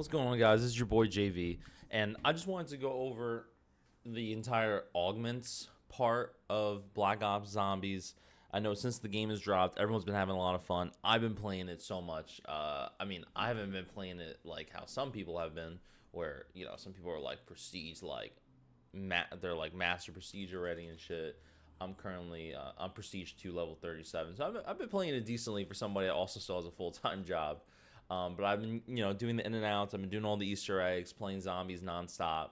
What's going on, guys? This is your boy JV, and I just wanted to go over the entire augments part of Black Ops Zombies. I know since the game has dropped, everyone's been having a lot of fun. I've been playing it so much. I haven't been playing it like how some people have been, where some people are like prestige, like they're like master prestige already and shit. I'm currently I'm prestige 2 level 37, so I've been playing it decently for somebody that also still has a full-time job. But I've been, doing the in and outs. I've been doing all the Easter eggs, playing zombies nonstop.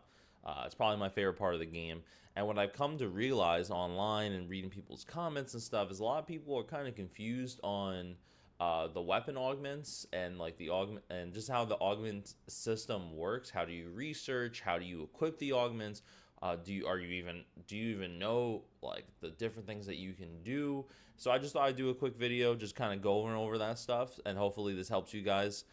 It's probably my favorite part of the game. And what I've come to realize online and reading people's comments and stuff is a lot of people are kind of confused on the weapon augments and like the augment and just how the augment system works. How do you research? How do you equip the augments? Do you even know like the different things that you can do? So I just thought I'd do a quick video, just kind of going over that stuff, and hopefully this helps you guys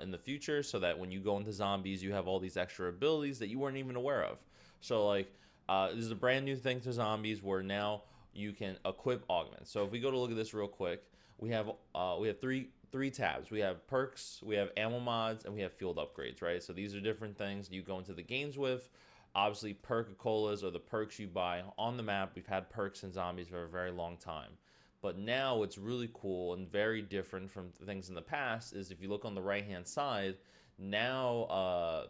in the future, so that when you go into zombies, you have all these extra abilities that you weren't even aware of. So like this is a brand new thing to zombies, where now you can equip augments. So if we go to look at this real quick, we have three tabs. We have perks, we have ammo mods, and we have field upgrades, right? So these are different things you go into the games with. Obviously, Perk-a-Colas are the perks you buy on the map. We've had perks in zombies for a very long time. But now what's really cool and very different from things in the past is if you look on the right-hand side, now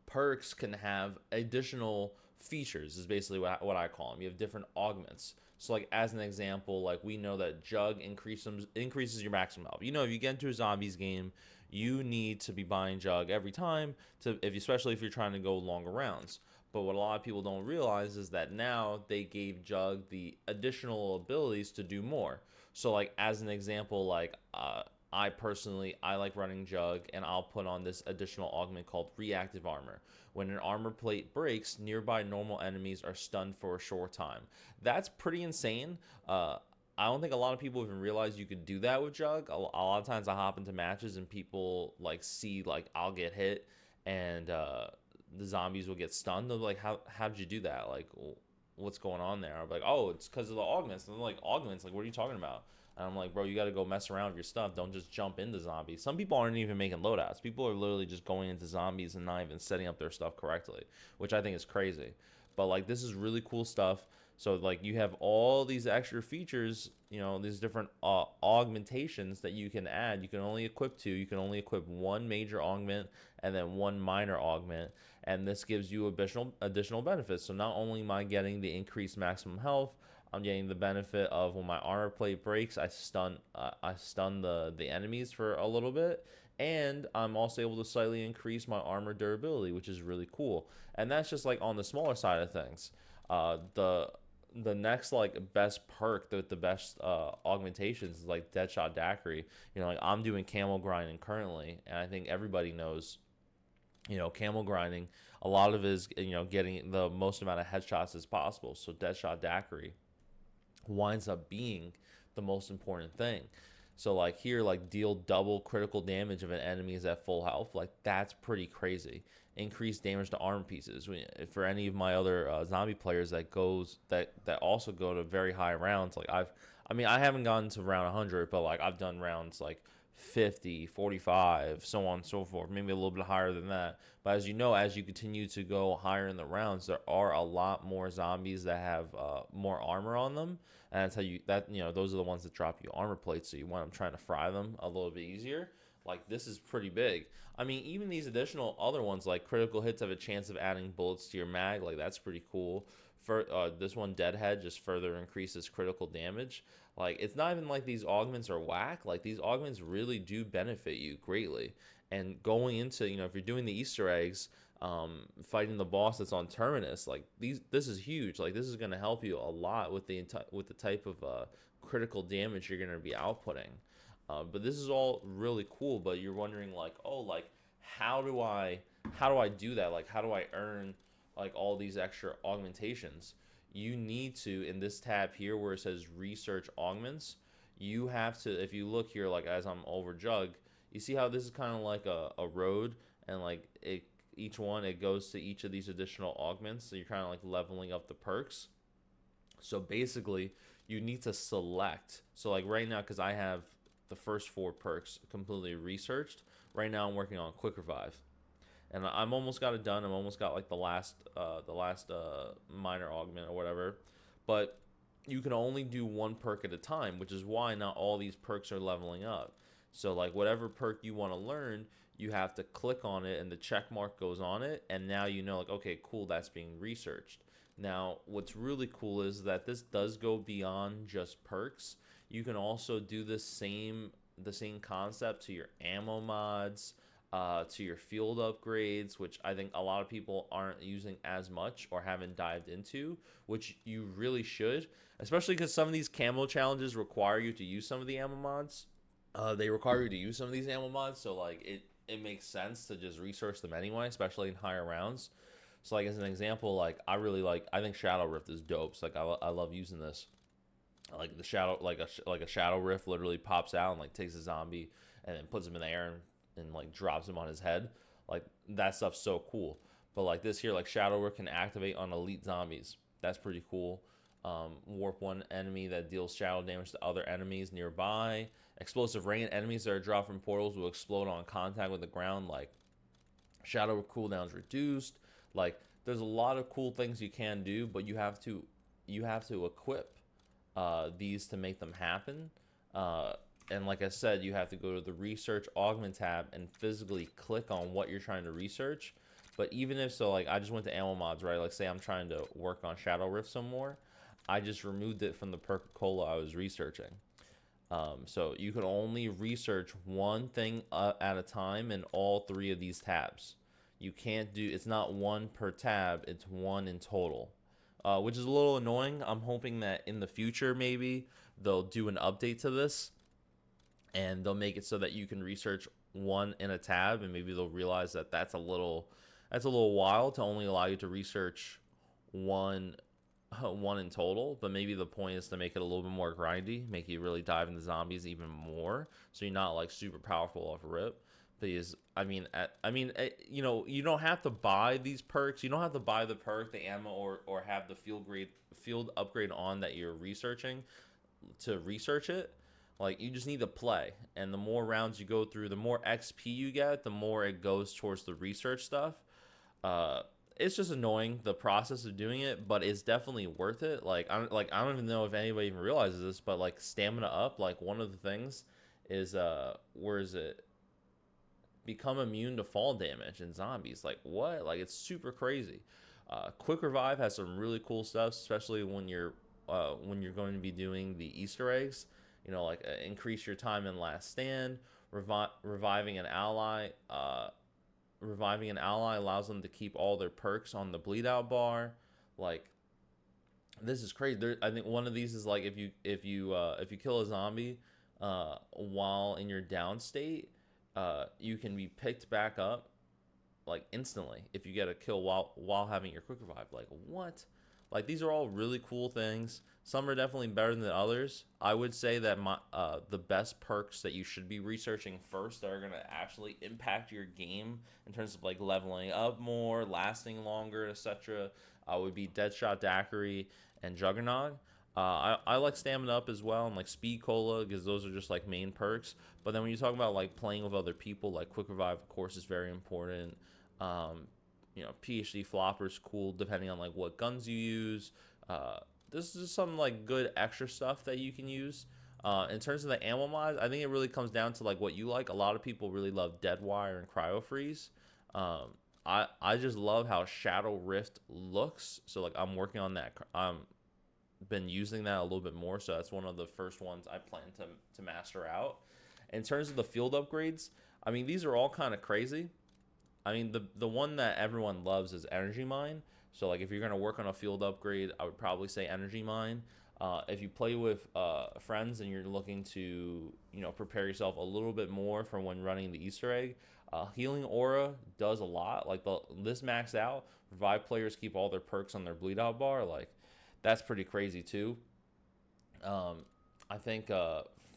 perks can have additional features, is basically what I call them. You have different augments. So like as an example, like we know that Jug increases your maximum health. If you get into a zombies game, you need to be buying Jug every time, especially if you're trying to go longer rounds. But what a lot of people don't realize is that now they gave Jug the additional abilities to do more. So like as an example, like I like running Jug, and I'll put on this additional augment called reactive armor. When an armor plate breaks, nearby normal enemies are stunned for a short time. That's pretty insane. I don't think a lot of people even realize you could do that with Jug. A lot of times I hop into matches and people like see like I'll get hit and the zombies will get stunned. They're like, how did you do that? Like, what's going on there? I'm like, oh, it's because of the augments. And they're like, augments? Like, what are you talking about? And I'm like, bro, you got to go mess around with your stuff. Don't just jump into zombies. Some people aren't even making loadouts. People are literally just going into zombies and not even setting up their stuff correctly, which I think is crazy. But like, this is really cool stuff. So like you have all these extra features, these different augmentations that you can add. You can only equip two. You can only equip one major augment and then one minor augment, and this gives you additional benefits. So not only am I getting the increased maximum health, I'm getting the benefit of when my armor plate breaks, I stun the enemies for a little bit, and I'm also able to slightly increase my armor durability, which is really cool. And that's just like on the smaller side of things. The next like best perk, the best augmentations is like Deadshot daiquiri. Like I'm doing camel grinding currently, and I think everybody knows, camel grinding, a lot of it is getting the most amount of headshots as possible. So Deadshot daiquiri winds up being the most important thing. So like here, like deal double critical damage if an enemy is at full health. Like that's pretty crazy. Increase damage to armor pieces. For any of my other zombie players that also go to very high rounds, like I haven't gotten to round 100, but like I've done rounds like 50, 45, so on and so forth, maybe a little bit higher than that. But as you continue to go higher in the rounds, there are a lot more zombies that have more armor on them, and that's those are the ones that drop you armor plates, so you want them trying to fry them a little bit easier. Like this is pretty big. I mean, even these additional other ones, like critical hits have a chance of adding bullets to your mag. Like that's pretty cool. For this one, Deadhead, just further increases critical damage. Like it's not even like these augments are whack. Like these augments really do benefit you greatly. And going into if you're doing the Easter eggs, fighting the boss that's on Terminus, like this is huge. Like this is going to help you a lot with the type of critical damage you're going to be outputting. But this is all really cool. But you're wondering like, oh, like how do I do that? Like how do I earn like all these extra augmentations? You need to, in this tab here where it says research augments, you have to, if you look here, like as I'm over Jug, you see how this is kind of like a road, and like each one, it goes to each of these additional augments. So you're kind of like leveling up the perks. So basically you need to select. So like right now, because I have the first 4 perks completely researched, Right now I'm working on quick revive, and I'm almost got it done. I'm almost got like the last minor augment or whatever, but you can only do one perk at a time, which is why not all these perks are leveling up. So like whatever perk you want to learn, you have to click on it and the check mark goes on it, and now you know like, okay, cool, that's being researched. Now what's really cool is that this does go beyond just perks. You can also do the same concept to your ammo mods, to your field upgrades, which I think a lot of people aren't using as much or haven't dived into, which you really should, especially because some of these camo challenges require you to use some of the ammo mods. They require you to use some of these ammo mods, so like it makes sense to just research them anyway, especially in higher rounds. So like as an example, like I think Shadow Rift is dope. So like I love using this. Like the shadow, like a shadow rift literally pops out and like takes a zombie and then puts him in the air and like drops him on his head. Like that stuff's so cool. But like this here, like shadow rift can activate on elite zombies. That's pretty cool. Warp one enemy that deals shadow damage to other enemies nearby. Explosive rain, enemies that are dropped from portals will explode on contact with the ground. Like shadow cooldowns reduced. Like there's a lot of cool things you can do, but you have to equip these to make them happen. And like I said, you have to go to the research augment tab and physically click on what you're trying to research. But even if so, like I just went to ammo mods, right? Like say I'm trying to work on Shadow Rift some more, I just removed it from the Perk Cola I was researching. So you can only research one thing at a time in all three of these tabs. You can't do, it's not one per tab, it's one in total. Which is a little annoying. I'm hoping that in the future maybe they'll do an update to this and they'll make it so that you can research one in a tab, and maybe they'll realize that that's a little wild to only allow you to research one one in total. But maybe the point is to make it a little bit more grindy, make you really dive into zombies even more, so you're not like super powerful off rip. Because you don't have to buy these perks. You don't have to buy the perk, the ammo, or have the field upgrade on that you're researching to research it. Like you just need to play, and the more rounds you go through, the more XP you get, the more it goes towards the research stuff. Uh, it's just annoying the process of doing it, but it's definitely worth it. I don't even know if anybody even realizes this, but like stamina up, like one of the things is where is it? Become immune to fall damage in zombies. Like what? Like it's super crazy. Quick revive has some really cool stuff, especially when you're going to be doing the Easter eggs. Like increase your time in last stand. Reviving an ally. Reviving an ally allows them to keep all their perks on the bleed out bar. Like this is crazy. I think one of these is like if you kill a zombie while in your down state, you can be picked back up like instantly if you get a kill while having your quick revive. Like what? Like these are all really cool things. Some are definitely better than others. I would say that the best perks that you should be researching first that are gonna actually impact your game in terms of like leveling up more, lasting longer, etc. Would be Deadshot, daiquiri, and Juggernaut. I like stamina up as well, and like speed cola, because those are just like main perks. But then when you talk about like playing with other people, like quick revive of course is very important. um PhD flopper's cool depending on like what guns you use. This is some like good extra stuff that you can use. In terms of the ammo mods, I think it really comes down to like what you like. A lot of people really love dead wire and cryo freeze. I just love how Shadow Rift looks, so like I'm working on that. Been using that a little bit more, so that's one of the first ones I plan to master out. In terms of the field upgrades, I mean these are all kind of crazy. I mean the one that everyone loves is energy mine. So like if you're gonna work on a field upgrade, I would probably say energy mine. If you play with friends and you're looking to prepare yourself a little bit more for when running the Easter egg, healing aura does a lot. Like this maxed out, revive players keep all their perks on their bleed out bar. Like that's pretty crazy too. I think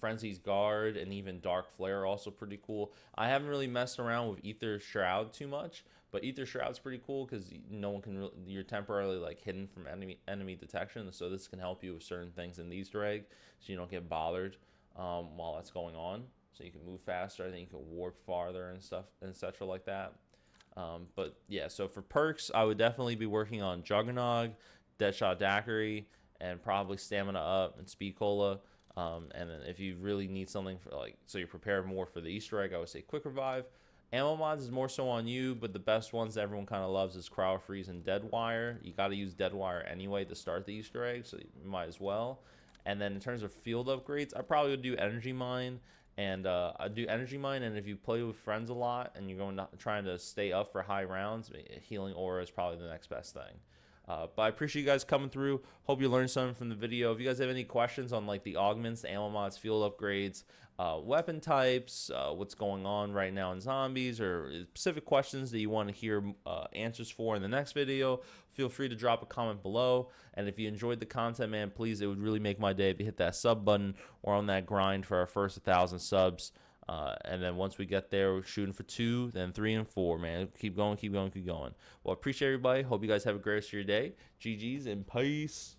Frenzy's Guard and even Dark Flare are also pretty cool. I haven't really messed around with Ether Shroud too much, but Ether Shroud's pretty cool because no one can you're temporarily like hidden from enemy detection, so this can help you with certain things in the Easter egg, so you don't get bothered while that's going on. so you can move faster. I think you can warp farther and stuff and etc. like that. But yeah, so for perks, I would definitely be working on Juggernog, Deadshot daiquiri, and probably stamina up and speed cola. And then if you really need something for like, so you're prepared more for the Easter egg, I would say quick revive. Ammo mods is more so on you, but the best ones that everyone kind of loves is crowd freeze and dead wire. You got to use dead wire anyway to start the Easter egg, so you might as well. And then in terms of field upgrades, I probably would do energy mine. And I do energy mine, and if you play with friends a lot and you're going to, trying to stay up for high rounds, healing aura is probably the next best thing. But I appreciate you guys coming through. Hope you learned something from the video. If you guys have any questions on like the augments, the ammo mods, field upgrades, weapon types, what's going on right now in zombies, or specific questions that you want to hear answers for in the next video, feel free to drop a comment below. And if you enjoyed the content, man, please, it would really make my day if you hit that sub button. We're on that grind for our first 1,000 subs. And then once we get there, we're shooting for 2, then 3 and 4, man. Keep going, keep going, keep going. Well, appreciate everybody. Hope you guys have a great rest of your day. GG's and peace.